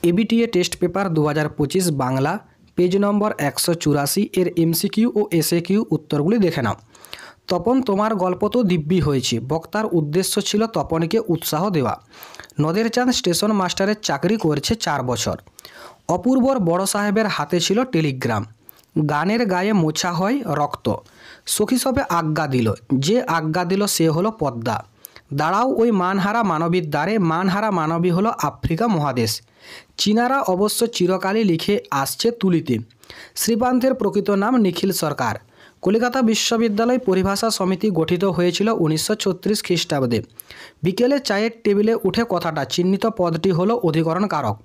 ABTA test paper 2025 Bangla page নম্বর 184 এর MCQ ও SAQ উত্তরগুলি দেখে নাও। তপন তোমার গল্প তো দিব্যি হয়েছে। বক্তার উদ্দেশ্য ছিল তপনকে উৎসাহ দেওয়া। নদের চাঁদ স্টেশন মাস্টারের চাকরি করছে 4 বছর। অপূর্বর বড় সাহেবের হাতে ছিল টেলিগ্রাম। গানের গায়ে মোছা হয় রক্ত। সখী সবে আজ্ঞা দিল, যে আজ্ঞা দিল সে হলো পদ্মা। দাঁড়াও ওই মানহারা মানবীর দ্বারে, মানহারা মানবী হলো আফ্রিকা মহাদেশ। চীনারা অবশ্য চিরকালই লিখে আসছে তুলিতে। শ্রীপান্তের প্রকৃত নাম নিখিল সরকার। কলিকাতা বিশ্ববিদ্যালয় পরিভাষা সমিতি গঠিত হয়েছিল 1936 খ্রিস্টাব্দে। বিকেলে চায়ের টেবিলে উঠে কথাটা চিহ্নিত পদটি হলো অধিকরণ কারক।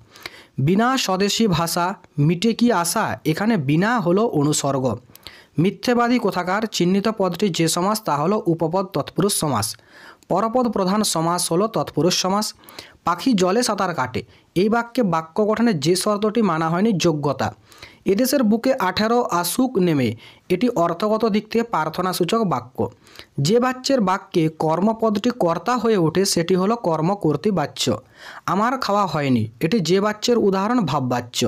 বিনা স্বদেশী ভাষা মিটে কি আশা, এখানে বিনা হলো অনুসর্গ। মিথ্যেবাদী কোথাকার চিহ্নিত পদটি যে সমাস তা হলো উপপদ তৎপুরুষ সমাস। পরপদ প্রধান সমাস হলো তৎপুরুষ সমাস। পাখি জলে সাঁতার কাটে, এই বাক্যে বাক্য গঠনে যে শর্তটি মানা হয়নি যোগ্যতা। এদেশের বুকে 18 আসুক নেমে, এটি অর্থগত দিক থেকে প্রার্থনাসূচক বাক্য। যে বাচ্যের বাক্যে কর্মপদটি কর্তা হয়ে ওঠে সেটি হলো কর্মকর্তৃ বাচ্য। আমার খাওয়া হয়নি, এটি যে বাচ্যের উদাহরণ ভাববাচ্য।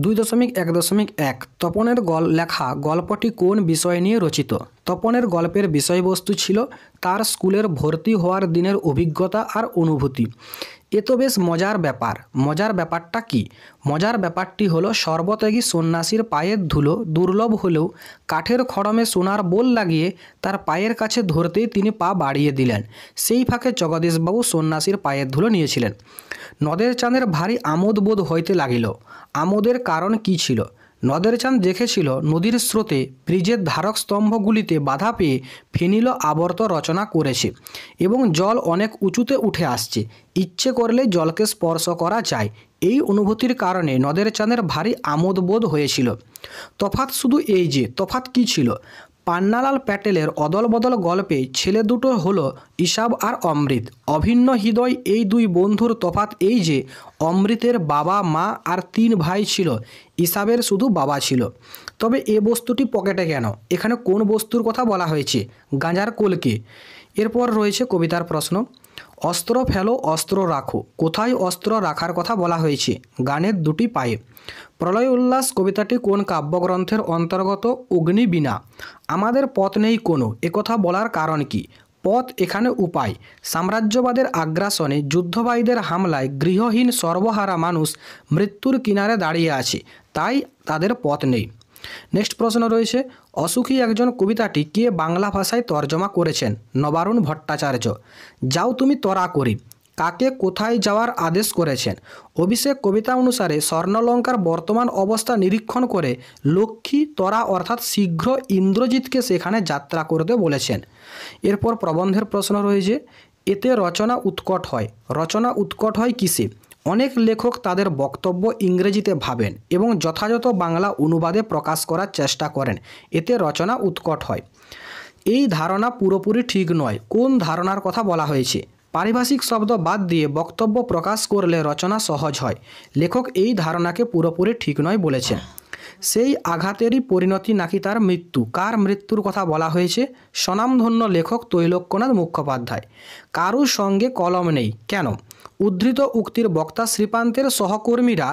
2.1.1 তপনের লেখা গল্পটি কোন বিষয় নিয়ে রচিত? তপনের গল্পের বিষয়বস্তু ছিল তার স্কুলের ভর্তি হওয়ার দিনের অভিজ্ঞতা আর অনুভূতি। এ তো বেশ মজার ব্যাপার। মজার ব্যাপারটা কি? মজার ব্যাপারটি হলো সর্বত্যাগী সন্ন্যাসীর পায়ের ধুলো দুর্লভ হলেও কাঠের খড়মে সোনার বোল লাগিয়ে তার পায়ের কাছে ধরতেই তিনি পা বাড়িয়ে দিলেন। সেই ফাঁকে জগদীশবাবু সন্ন্যাসীর পায়ের ধুলো নিয়েছিলেন। নদের চাঁদের ভারী আমোদ বোধ হইতে লাগিল। আমোদের কারণ কি ছিল? নদের চাঁদ দেখেছিল নদীর স্রোতে ব্রিজের ধারক স্তম্ভগুলিতে বাধা পেয়ে ফেনিল আবর্ত রচনা করেছে এবং জল অনেক উঁচুতে উঠে আসছে। ইচ্ছে করলে জলকে স্পর্শ করা যায়। এই অনুভূতির কারণে নদের চাঁদের ভারী আমোদ বোধ হয়েছিল। তফাৎ শুধু এই যে, তফাৎ কি ছিল? পান্নালাল প্যাটেলের অদল বদল গল্পে ছেলে দুটো হলো ইসাব আর অমৃত। অভিন্ন হৃদয় এই দুই বন্ধুর তফাৎ এই যে অমৃতের বাবা মা আর 3 ভাই ছিল, ইসাবের শুধু বাবা ছিল। তবে এ বস্তুটি পকেটে কেন? এখানে কোন বস্তুর কথা বলা হয়েছে? গাঁজার কোলকে। এরপর রয়েছে কবিতার প্রশ্ন। অস্ত্র ফেলো অস্ত্র রাখো, কোথায় অস্ত্র রাখার কথা বলা হয়েছে? গানের 2টি পায়ে। প্রলয় উল্লাস কবিতাটি কোন কাব্যগ্রন্থের অন্তর্গত? অগ্নিবীণা। আমাদের পথ নেই কোনো, একথা বলার কারণ কি? পথ এখানে উপায়। সাম্রাজ্যবাদের আগ্রাসনে যুদ্ধবাহীদের হামলায় গৃহহীন সর্বহারা মানুষ মৃত্যুর কিনারে দাঁড়িয়ে আছে, তাই তাদের পথ নেই। নেক্সট প্রশ্ন রয়েছে, অসুখী একজন কবিতাটি কে বাংলা ভাষায় তর্জমা করেছেন? নবারুণ ভট্টাচার্য। যাও তুমি তরা করি, কাকে কোথায় যাওয়ার আদেশ করেছেন? অভিষেক কবিতা অনুসারে স্বর্ণলঙ্কার বর্তমান অবস্থা নিরীক্ষণ করে লক্ষ্মী তরা অর্থাৎ শীঘ্র ইন্দ্রজিৎকে সেখানে যাত্রা করতে বলেছেন। এরপর প্রবন্ধের প্রশ্ন রয়েছে, এতে রচনা উৎকট হয়। রচনা উৎকট হয় কিসে? অনেক লেখক তাদের বক্তব্য ইংরেজিতে ভাবেন এবং যথাযথ বাংলা অনুবাদে প্রকাশ করার চেষ্টা করেন, এতে রচনা উৎকট হয়। এই ধারণা পুরোপুরি ঠিক নয়। কোন ধারণার কথা বলা হয়েছে? পারিভাষিক শব্দ বাদ দিয়ে বক্তব্য প্রকাশ করলে রচনা সহজ হয়। লেখক এই ধারণাকে পুরোপুরি ঠিক নয় বলেছেন। সেই আঘাতেরই পরিণতি নাকি তার মৃত্যু। কার মৃত্যুর কথা বলা হয়েছে? স্বনামধন্য লেখক তৈলক্যনাথ মুখোপাধ্যায়। কারুর সঙ্গে কলম নেই কেন? উদ্ধৃত উক্তির বক্তা শ্রীপান্তের সহকর্মীরা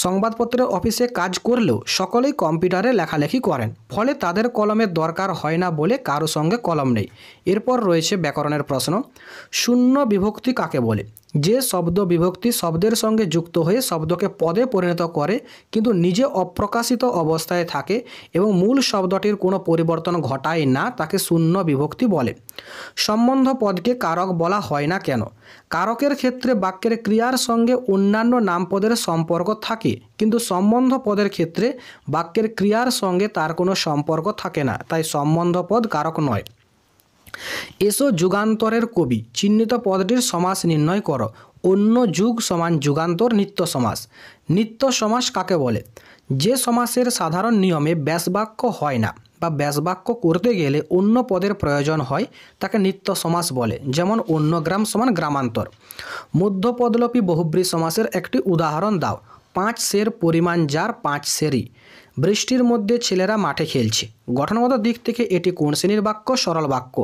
সংবাদপত্রের অফিসে কাজ করলেও সকলেই কম্পিউটারে লেখালেখি করেন, ফলে তাদের কলমের দরকার হয় না বলে কারো সঙ্গে কলম নেই। এরপর রয়েছে ব্যাকরণের প্রশ্ন। শূন্য বিভক্তি কাকে বলে? যে শব্দ বিভক্তি শব্দের সঙ্গে যুক্ত হয়ে শব্দকে পদে পরিণত করে কিন্তু নিজে অপ্রকাশিত অবস্থায় থাকে এবং মূল শব্দটির কোনো পরিবর্তন ঘটায় না, তাকে শূন্য বিভক্তি বলে। সম্বন্ধ পদকে কারক বলা হয় না কেন? কারকের ক্ষেত্রে বাক্যের ক্রিয়ার সঙ্গে অন্যান্য নামপদের সম্পর্ক থাকে, কিন্তু সম্বন্ধ পদের ক্ষেত্রে বাক্যের ক্রিয়ার সঙ্গে তার কোনো সম্পর্ক থাকে না, তাই সম্বন্ধ পদ কারক নয়। এসো যুগান্তরের কবি, চিহ্নিত পদটির সমাস নির্ণয় করো। অন্য যুগ সমান যুগান্তর নিত্য সমাস। নিত্য সমাস কাকে বলে? যে সমাসের সাধারণ নিয়মে ব্যাসবাক্য হয় না বা ব্যাসবাক্য করতে গেলে অন্য পদের প্রয়োজন হয়, তাকে নিত্য সমাস বলে। যেমন অন্য গ্রাম সমান গ্রামান্তর। মধ্যপদলোপী বহুব্রী সমাসের একটি উদাহরণ দাও। 5 সের পরিমাণ যার 5 সেরই। বৃষ্টির মধ্যে ছেলেরা মাঠে খেলছে। গঠনগত দিক থেকে এটি কোন শ্রেণীর বাক্য? সরল বাক্য।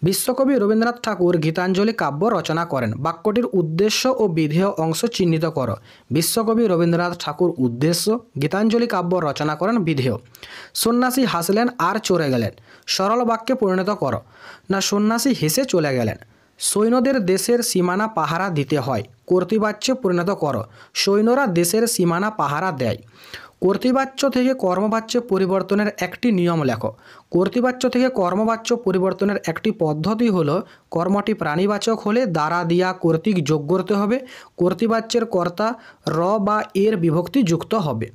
বিশ্বকবি রবীন্দ্রনাথ ঠাকুর গীতাঞ্জলি কাব্য রচনা করেন। বাক্যটির উদ্দেশ্য ও বিধেয় অংশ চিহ্নিত করো। বিশ্বকবি রবীন্দ্রনাথ ঠাকুর উদ্দেশ্য, গীতাঞ্জলি কাব্য রচনা করেন বিধেয়। সন্ন্যাসী হাসলেন আর চলে গেলেন। সরল বাক্যে পরিণত করো। না, সন্ন্যাসী হেসে চলে গেলেন। সৈন্যদের দেশের সীমানা পাহারা দিতে হয়। কর্তৃবাচ্যে পরিণত করো। সৈন্যরা দেশের সীমানা পাহারা দেয়। কর্তৃবাচ্য থেকে কর্মবাচ্য পরিবর্তনের একটি নিয়ম লেখো। কর্তৃবাচ্য থেকে কর্মবাচ্য পরিবর্তনের একটি পদ্ধতি হলো, কর্মটি প্রাণীবাচক হলে দ্বারা দিয়া কর্তৃক যোগ করতে হবে। কর্তৃবাচ্যের কর্তা র বা এর বিভক্তি যুক্ত হবে।